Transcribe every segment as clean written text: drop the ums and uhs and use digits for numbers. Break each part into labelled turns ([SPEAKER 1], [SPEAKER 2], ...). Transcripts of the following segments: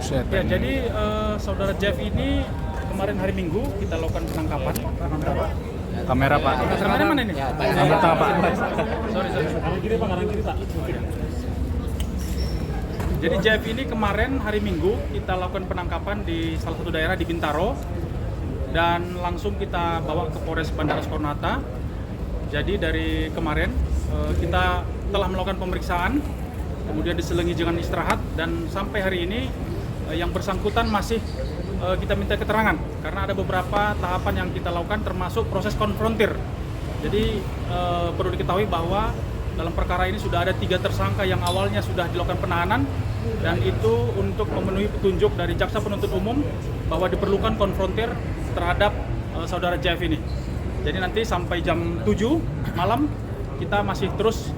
[SPEAKER 1] Ya, jadi saudara Jeff ini kemarin hari Minggu kita lakukan penangkapan.
[SPEAKER 2] Kamera Pak.
[SPEAKER 1] Kamera mana ini?
[SPEAKER 2] Kamera tengah Pak.
[SPEAKER 1] Sorry. Kanan kiri Pak. Jadi Jeff ini kemarin hari Minggu kita lakukan penangkapan di salah satu daerah di Bintaro dan langsung kita bawa ke Polres Bandara Soekarno-Hatta. Jadi dari kemarin kita telah melakukan pemeriksaan, kemudian diselingi dengan istirahat, dan sampai hari ini yang bersangkutan masih kita minta keterangan karena ada beberapa tahapan yang kita lakukan termasuk proses konfrontir. Jadi perlu diketahui bahwa dalam perkara ini sudah ada 3 tersangka yang awalnya sudah dilakukan penahanan, dan itu untuk memenuhi petunjuk dari jaksa penuntut umum bahwa diperlukan konfrontir terhadap saudara Jeff ini. Jadi nanti sampai jam 7 malam kita masih terus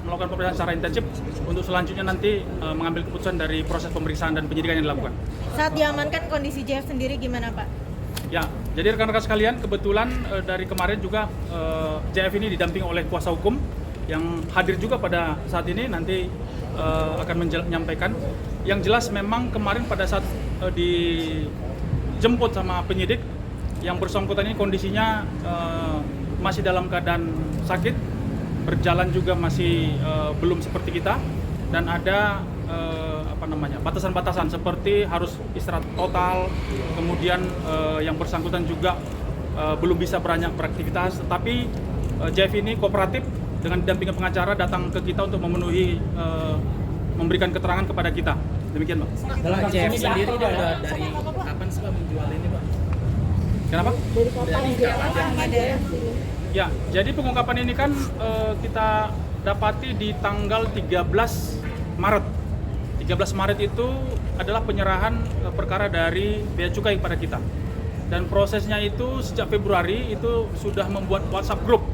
[SPEAKER 1] melakukan pemeriksaan secara intensif untuk selanjutnya nanti mengambil keputusan dari proses pemeriksaan dan penyidikan yang dilakukan.
[SPEAKER 3] Saat diamankan kondisi Jeff sendiri gimana Pak?
[SPEAKER 1] Ya, jadi rekan-rekan sekalian, kebetulan dari kemarin juga JF ini didampingi oleh kuasa hukum yang hadir juga pada saat ini, nanti akan menyampaikan. Yang jelas memang kemarin pada saat dijemput sama penyidik, yang bersangkutan ini kondisinya masih dalam keadaan sakit, berjalan juga masih belum seperti kita, dan ada batasan-batasan seperti harus istirahat total, kemudian yang bersangkutan juga belum bisa banyak beraktivitas, tetapi JF ini kooperatif dengan didampingi pengacara datang ke kita untuk memenuhi memberikan keterangan kepada kita. Demikian, Pak.
[SPEAKER 4] Kalau JF sendiri udah dari kapan sih Pak menjual ini, Pak?
[SPEAKER 1] Kenapa?
[SPEAKER 4] Dari kapan ada?
[SPEAKER 1] Ya, jadi pengungkapan ini kan kita dapati di tanggal 13 Maret. 13 Maret itu adalah penyerahan perkara dari Bea Cukai kepada kita. Dan prosesnya itu sejak Februari itu sudah membuat WhatsApp group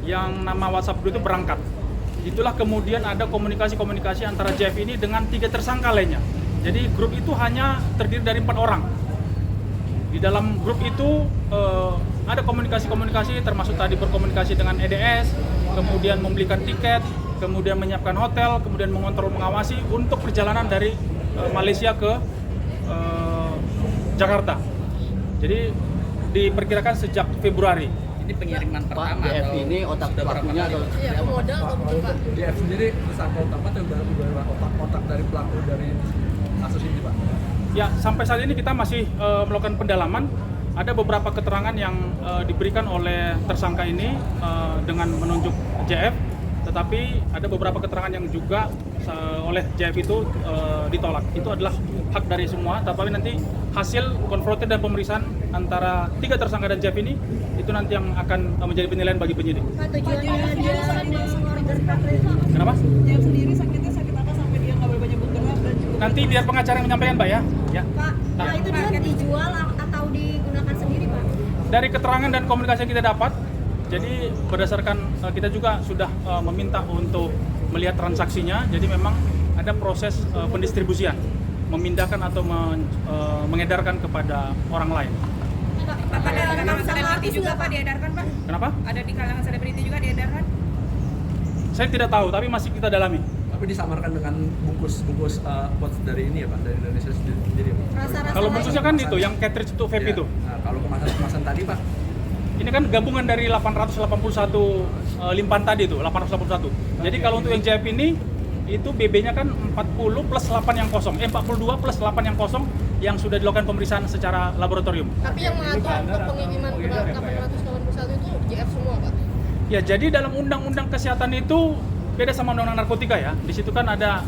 [SPEAKER 1] yang nama WhatsApp group itu berangkat. Itulah kemudian ada komunikasi-komunikasi antara Jeff ini dengan 3 tersangka lainnya. Jadi grup itu hanya terdiri dari 4 orang. Di dalam grup itu ada komunikasi-komunikasi, termasuk tadi berkomunikasi dengan EDS, kemudian membelikan tiket, kemudian menyiapkan hotel, kemudian mengontrol, mengawasi untuk perjalanan dari Malaysia ke Jakarta. Jadi diperkirakan sejak Februari.
[SPEAKER 4] Ini pengiriman pertama
[SPEAKER 5] Pak, DF
[SPEAKER 4] atau
[SPEAKER 5] ini otak pelakunya atau
[SPEAKER 3] Modal atau bukan Pak?
[SPEAKER 6] DF sendiri tersangka utama atau baru otak dari pelaku dari kasus ini, Pak?
[SPEAKER 1] Ya, sampai saat ini kita masih melakukan pendalaman. Ada beberapa keterangan yang diberikan oleh tersangka ini dengan menunjuk JF, tetapi ada beberapa keterangan yang juga oleh JF itu ditolak. Itu adalah hak dari semua, tapi nanti hasil konfrontir dan pemeriksaan antara 3 tersangka dan JF ini itu nanti yang akan menjadi penilaian bagi penyidik.
[SPEAKER 3] Pak, tujuannya dia
[SPEAKER 1] Kenapa?
[SPEAKER 7] Dia sendiri sakitnya sakit apa sampai dia nggak boleh banyak bergerak dan juga
[SPEAKER 1] Nanti biar pengacara yang menyampaikan, Mbak, ya.
[SPEAKER 3] Pak, itu dia dijual atau digunakan sendiri Pak?
[SPEAKER 1] Dari keterangan dan komunikasi yang kita dapat, jadi berdasarkan kita juga sudah meminta untuk melihat transaksinya. Jadi memang ada proses pendistribusian, memindahkan atau mengedarkan kepada orang lain.
[SPEAKER 7] Pak, ada kalangan selebriti juga Pak diedarkan Pak?
[SPEAKER 1] Kenapa?
[SPEAKER 7] Ada di kalangan selebriti juga diedarkan?
[SPEAKER 1] Saya tidak tahu, tapi masih kita dalami.
[SPEAKER 6] Tapi disamarkan dengan bungkus box dari ini ya, Pak, dari Indonesia sendiri, Pak.
[SPEAKER 3] Rasa-rasa
[SPEAKER 1] Kalau
[SPEAKER 3] lain.
[SPEAKER 1] bungkusnya kan itu, yang cartridge itu vape
[SPEAKER 6] Ya.
[SPEAKER 1] itu.
[SPEAKER 6] Nah, kalau kemasan tadi, Pak,
[SPEAKER 1] Ini kan gabungan dari 881 limpahan tadi itu, 881. Jadi kalau untuk yang JF ini, itu BB-nya kan 40 plus 8 yang kosong, 42 plus 8 yang kosong yang sudah dilakukan pemeriksaan secara laboratorium.
[SPEAKER 3] Tapi yang mengatur untuk pengiriman ke 881 itu JF semua Pak?
[SPEAKER 1] Ya, jadi dalam undang-undang kesehatan itu beda sama undang-undang narkotika ya. Di situ kan ada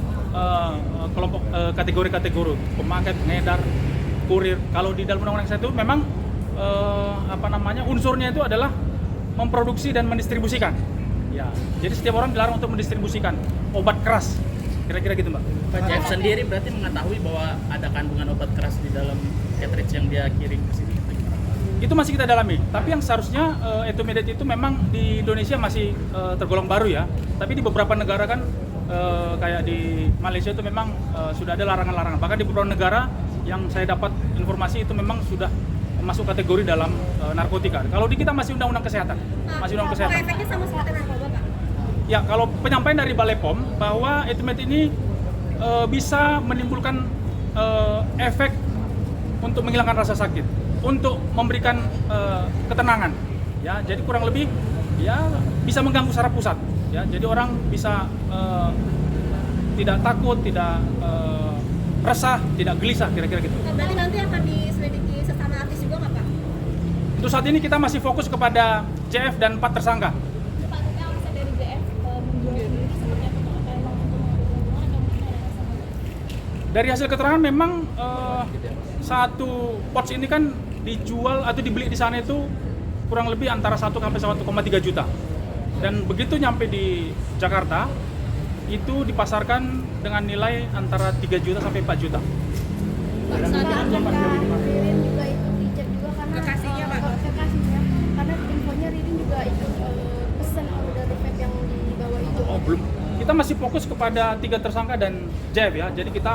[SPEAKER 1] kelompok kategori-kategori, pemakai, pengedar, kurir. Kalau di dalam undang-undang kesehatan itu memang unsurnya itu adalah memproduksi dan mendistribusikan. Ya, jadi setiap orang dilarang untuk mendistribusikan obat keras. Kira-kira gitu, Mbak.
[SPEAKER 4] Pak JF sendiri berarti mengetahui bahwa ada kandungan obat keras di dalam cartridge yang dia kirim ke sini.
[SPEAKER 1] Itu masih kita dalami. Tapi yang seharusnya etomidate itu memang di Indonesia masih tergolong baru ya. Tapi di beberapa negara kan kayak di Malaysia itu memang sudah ada larangan-larangan. Bahkan di beberapa negara yang saya dapat informasi itu memang sudah masuk kategori dalam narkotika. Kalau di kita masih undang-undang kesehatan. Masih undang kesehatan.
[SPEAKER 3] Efeknya sama seperti narkoba Pak?
[SPEAKER 1] Ya, kalau penyampaian dari Balai POM bahwa etomidate ini bisa menimbulkan efek untuk menghilangkan rasa sakit, untuk memberikan ketenangan. Ya, jadi kurang lebih ya bisa mengganggu saraf pusat. Ya, jadi orang bisa tidak takut, tidak resah, tidak gelisah, kira-kira gitu.
[SPEAKER 3] Berarti nanti akan diselidiki sesama artis juga nggak Pak?
[SPEAKER 1] Untuk saat ini kita masih fokus kepada JF dan 4 tersangka.
[SPEAKER 5] Pak, tapi alasan dari JF menjual sendiri seperti apa Pak? Apa emang untuk mengambil uang atau mungkin ada alasan?
[SPEAKER 1] Dari hasil keterangan memang satu pouch ini kan dijual atau dibeli di sana itu kurang lebih antara 1 sampai 1,3 juta. Dan begitu nyampe di Jakarta, itu dipasarkan dengan nilai antara 3 juta sampai 4 juta.
[SPEAKER 5] Pak, saat Ririn juga ikut dicek juga karena
[SPEAKER 3] Kekasihnya, Pak.
[SPEAKER 5] kekasihnya, karena infonya Ririn juga ikut pesan dari vape yang dibawa itu.
[SPEAKER 1] Oh, belum. Kita masih fokus kepada 3 tersangka dan JF ya. Jadi kita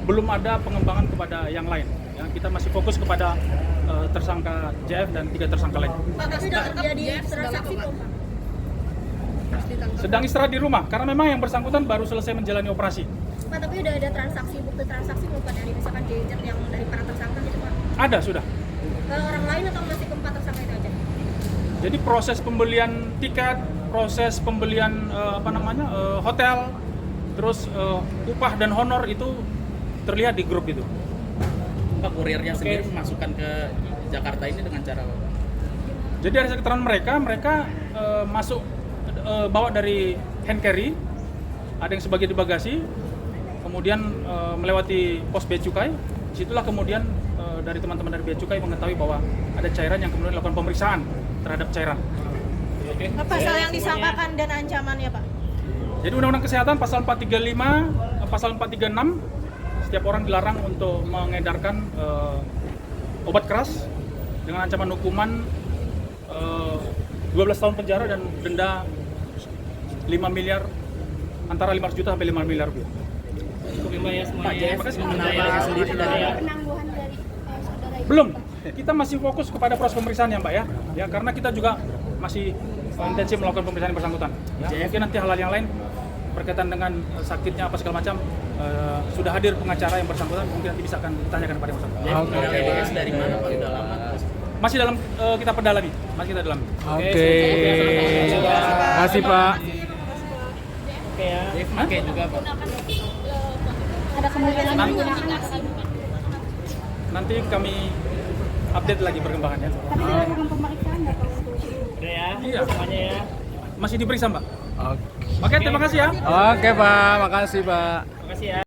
[SPEAKER 1] belum ada pengembangan kepada yang lain. Ya, kita masih fokus kepada tersangka JF dan 3 tersangka lain.
[SPEAKER 3] Pak, tapi udah terjadi transaksi belum Pak?
[SPEAKER 1] Sedang istirahat di rumah karena memang yang bersangkutan baru selesai menjalani operasi.
[SPEAKER 5] Pak, tapi udah ada transaksi, bukti transaksi belum Pak dari misalkan gadget yang dari para tersangka gitu Pak?
[SPEAKER 1] Ada sudah.
[SPEAKER 5] Orang lain atau masih ke 4 tersangka itu aja?
[SPEAKER 1] Jadi proses pembelian tiket, proses pembelian hotel, terus upah dan honor itu terlihat di grup itu.
[SPEAKER 4] Pak, kurirnya sendiri memasukkan ke Jakarta ini dengan cara apa?
[SPEAKER 1] Jadi dari keterangan mereka masuk bawa dari hand carry, ada yang sebagian di bagasi, kemudian melewati pos bea cukai. Disitulah kemudian dari teman-teman dari bea cukai mengetahui bahwa ada cairan yang kemudian dilakukan pemeriksaan terhadap cairan.
[SPEAKER 7] Apa pasal yang disangkakan dan ancamannya Pak?
[SPEAKER 1] Jadi Undang-Undang Kesehatan pasal 435, pasal 436, setiap orang dilarang untuk mengedarkan obat keras dengan ancaman hukuman 12 tahun penjara dan denda 5 miliar, antara 500 juta sampai 5 miliar rupiah.
[SPEAKER 4] Pak JF menambah sendiri dari
[SPEAKER 5] Penangguhan dari saudara itu.
[SPEAKER 1] Belum, kita masih fokus kepada proses pemeriksaan ya Mbak ya. Ya karena kita juga masih intensif melakukan pemeriksaan yang bersangkutan. Ya, mungkin nanti hal-hal yang lain berkaitan dengan sakitnya apa segala macam sudah hadir pengacara yang bersangkutan, mungkin nanti bisa akan ditanyakan kepada yang bersangkutan.
[SPEAKER 4] JF dari mana Pak? Udah lama?
[SPEAKER 1] Masih dalam kita pedalami, masih kita dalami.
[SPEAKER 2] Oke. Terima kasih Pak.
[SPEAKER 4] Oke ya. JF pakai juga Pak.
[SPEAKER 5] Ada kemungkinan
[SPEAKER 1] Nanti-
[SPEAKER 5] menggunakan
[SPEAKER 1] Nanti kami update lagi perkembangannya.
[SPEAKER 5] tapi dilakukan pemeriksaan nggak Pak?
[SPEAKER 4] Udah ya.
[SPEAKER 1] Iya.
[SPEAKER 4] Semuanya ya.
[SPEAKER 1] Masih diperiksa Mbak.
[SPEAKER 2] Oke.
[SPEAKER 1] Oke, terima kasih ya.
[SPEAKER 2] Oke Pak, makasih Pak.
[SPEAKER 4] Terima kasih ya.